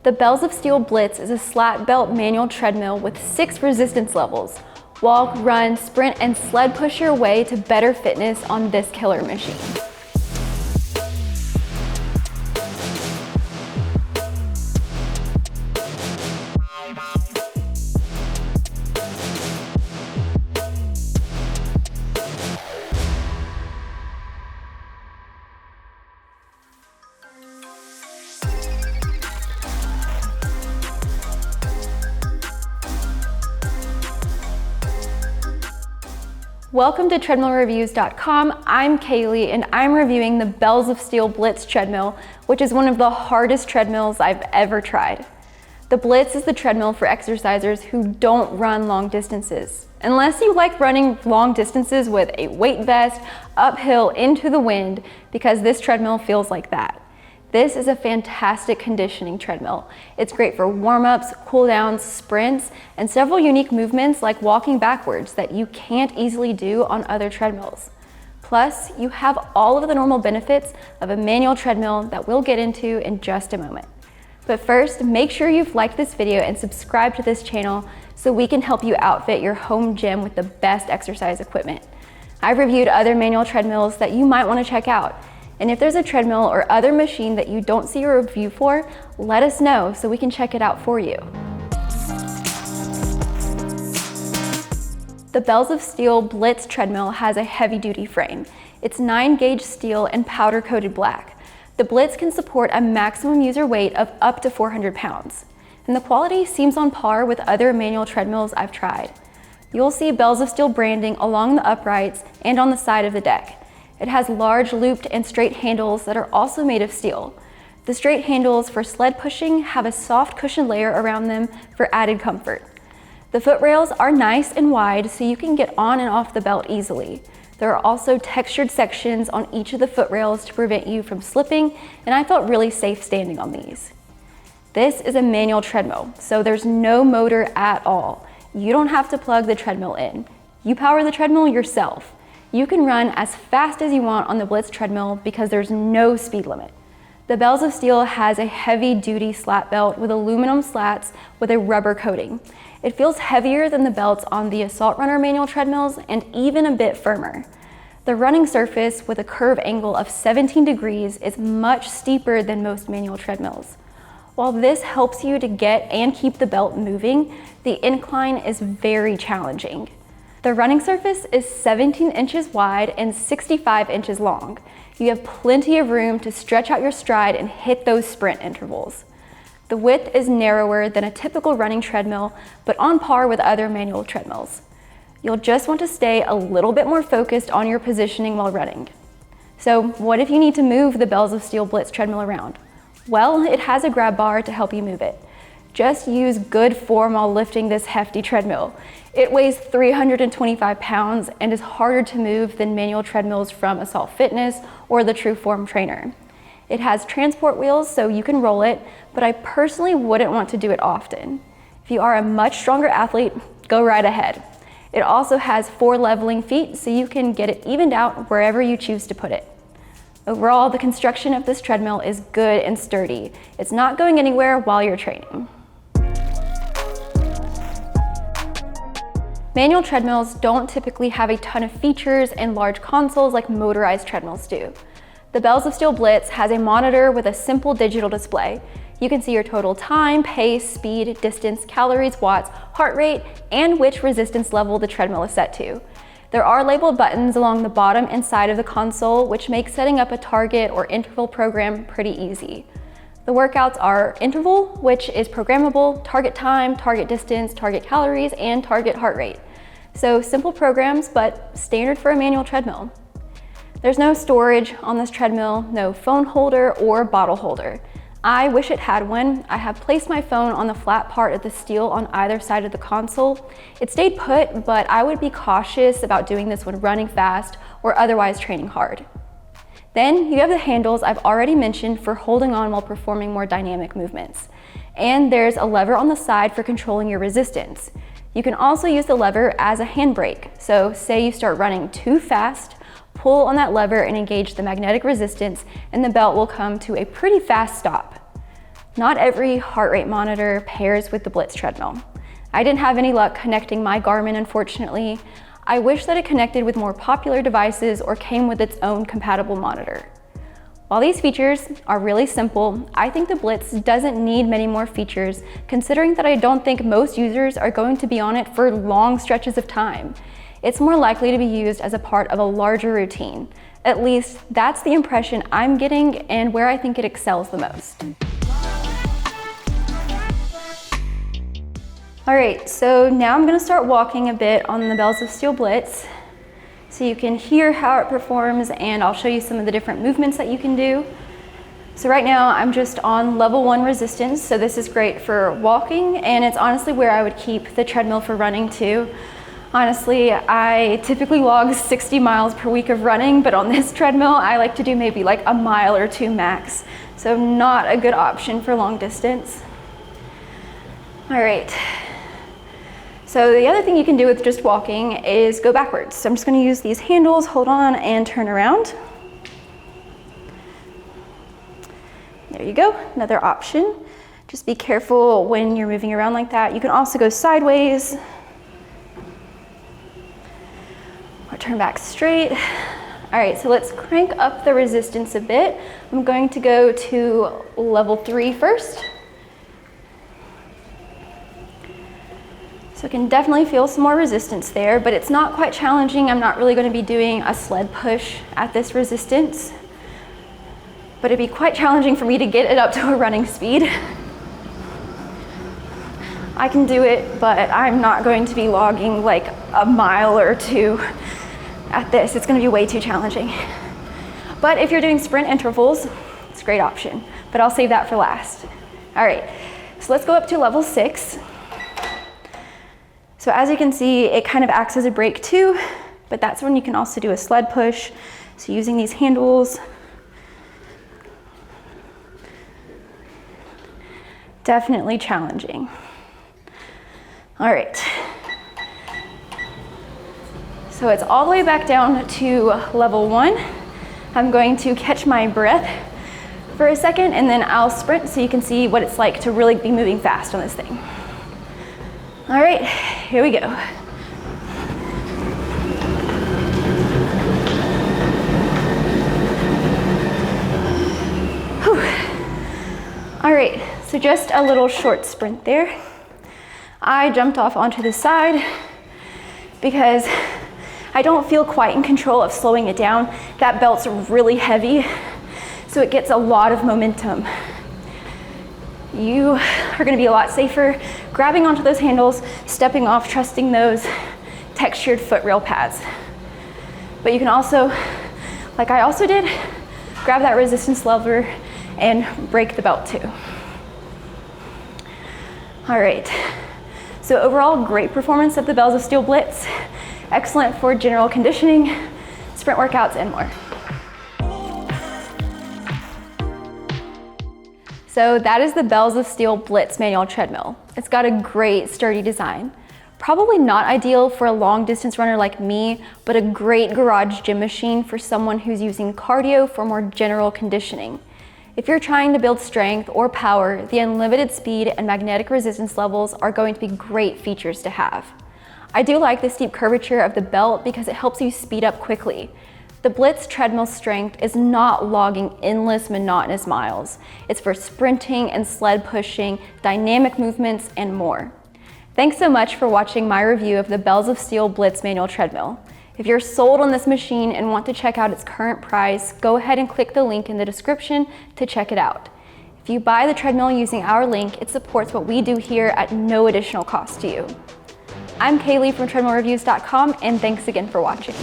The Bells of Steel Blitz is a slat belt manual treadmill with 6 resistance levels. Walk, run, sprint, and sled push your way to better fitness on this killer machine. Welcome to treadmillreviews.com. I'm Kaylee and I'm reviewing the Bells of Steel Blitz treadmill, which is one of the hardest treadmills I've ever tried. The Blitz is the treadmill for exercisers who don't run long distances. Unless you like running long distances with a weight vest, uphill into the wind, because this treadmill feels like that. This is a fantastic conditioning treadmill. It's great for warm-ups, cool-downs, sprints, and several unique movements like walking backwards that you can't easily do on other treadmills. Plus, you have all of the normal benefits of a manual treadmill that we'll get into in just a moment. But first, make sure you've liked this video and subscribed to this channel so we can help you outfit your home gym with the best exercise equipment. I've reviewed other manual treadmills that you might want to check out. And if there's a treadmill or other machine that you don't see a review for, let us know so we can check it out for you. The Bells of Steel Blitz treadmill has a heavy-duty frame. It's 9-gauge steel and powder-coated black. The Blitz can support a maximum user weight of up to 400 pounds. And the quality seems on par with other manual treadmills I've tried. You'll see Bells of Steel branding along the uprights and on the side of the deck. It has large looped and straight handles that are also made of steel. The straight handles for sled pushing have a soft cushion layer around them for added comfort. The foot rails are nice and wide so you can get on and off the belt easily. There are also textured sections on each of the foot rails to prevent you from slipping, and I felt really safe standing on these. This is a manual treadmill, so there's no motor at all. You don't have to plug the treadmill in. You power the treadmill yourself. You can run as fast as you want on the Blitz treadmill because there's no speed limit. The Bells of Steel has a heavy-duty slat belt with aluminum slats with a rubber coating. It feels heavier than the belts on the Assault Runner manual treadmills and even a bit firmer. The running surface with a curve angle of 17 degrees is much steeper than most manual treadmills. While this helps you to get and keep the belt moving, the incline is very challenging. The running surface is 17 inches wide and 65 inches long. You have plenty of room to stretch out your stride and hit those sprint intervals. The width is narrower than a typical running treadmill, but on par with other manual treadmills. You'll just want to stay a little bit more focused on your positioning while running. So what if you need to move the Bells of Steel Blitz treadmill around? Well, it has a grab bar to help you move it. Just use good form while lifting this hefty treadmill. It weighs 325 pounds and is harder to move than manual treadmills from Assault Fitness or the True Form Trainer. It has transport wheels so you can roll it, but I personally wouldn't want to do it often. If you are a much stronger athlete, go right ahead. It also has 4 leveling feet so you can get it evened out wherever you choose to put it. Overall, the construction of this treadmill is good and sturdy. It's not going anywhere while you're training. Manual treadmills don't typically have a ton of features and large consoles like motorized treadmills do. The Bells of Steel Blitz has a monitor with a simple digital display. You can see your total time, pace, speed, distance, calories, watts, heart rate, and which resistance level the treadmill is set to. There are labeled buttons along the bottom and side of the console, which makes setting up a target or interval program pretty easy. The workouts are interval, which is programmable, target time, target distance, target calories, and target heart rate. So simple programs, but standard for a manual treadmill. There's no storage on this treadmill, no phone holder or bottle holder. I wish it had one. I have placed my phone on the flat part of the steel on either side of the console. It stayed put, but I would be cautious about doing this when running fast or otherwise training hard. Then you have the handles I've already mentioned for holding on while performing more dynamic movements. And there's a lever on the side for controlling your resistance. You can also use the lever as a handbrake. So say you start running too fast, pull on that lever and engage the magnetic resistance, and the belt will come to a pretty fast stop. Not every heart rate monitor pairs with the Blitz treadmill. I didn't have any luck connecting my Garmin, unfortunately. I wish that it connected with more popular devices or came with its own compatible monitor. While these features are really simple, I think the Blitz doesn't need many more features, considering that I don't think most users are going to be on it for long stretches of time. It's more likely to be used as a part of a larger routine. At least that's the impression I'm getting and where I think it excels the most. All right, so now I'm gonna start walking a bit on the Bells of Steel Blitz so you can hear how it performs, and I'll show you some of the different movements that you can do. So right now I'm just on level 1 resistance, so this is great for walking, and it's honestly where I would keep the treadmill for running too. Honestly, I typically log 60 miles per week of running, but on this treadmill, I like to do maybe like a mile or 2 max. So not a good option for long distance. All right. So the other thing you can do with just walking is go backwards. So I'm just gonna use these handles, hold on, and turn around. There you go, another option. Just be careful when you're moving around like that. You can also go sideways or turn back straight. All right, so let's crank up the resistance a bit. I'm going to go to level 3 first. So I can definitely feel some more resistance there, but it's not quite challenging. I'm not really going to be doing a sled push at this resistance, but it'd be quite challenging for me to get it up to a running speed. I can do it, but I'm not going to be logging like a mile or 2 at this. It's going to be way too challenging. But if you're doing sprint intervals, it's a great option, but I'll save that for last. All right, so let's go up to level 6. So as you can see, it kind of acts as a brake too, but that's when you can also do a sled push. So using these handles, definitely challenging. All right. So it's all the way back down to level 1. I'm going to catch my breath for a second and then I'll sprint so you can see what it's like to really be moving fast on this thing. All right, here we go. Whew. All right, so just a little short sprint there. I jumped off onto the side because I don't feel quite in control of slowing it down. That belt's really heavy, so it gets a lot of momentum. You are going to be a lot safer grabbing onto those handles, stepping off, trusting those textured foot rail pads. But you can also, like I also did, grab that resistance lever and break the belt too. All right, so overall great performance of the Bells of Steel Blitz. Excellent for general conditioning, sprint workouts, and more. So that is the Bells of Steel Blitz manual treadmill. It's got a great sturdy design. Probably not ideal for a long distance runner like me, but a great garage gym machine for someone who's using cardio for more general conditioning. If you're trying to build strength or power, the unlimited speed and magnetic resistance levels are going to be great features to have. I do like the steep curvature of the belt because it helps you speed up quickly. The Blitz treadmill strength is not logging endless monotonous miles. It's for sprinting and sled pushing, dynamic movements, and more. Thanks so much for watching my review of the Bells of Steel Blitz manual treadmill. If you're sold on this machine and want to check out its current price, go ahead and click the link in the description to check it out. If you buy the treadmill using our link, it supports what we do here at no additional cost to you. I'm Kaylee from treadmillreviews.com, and thanks again for watching.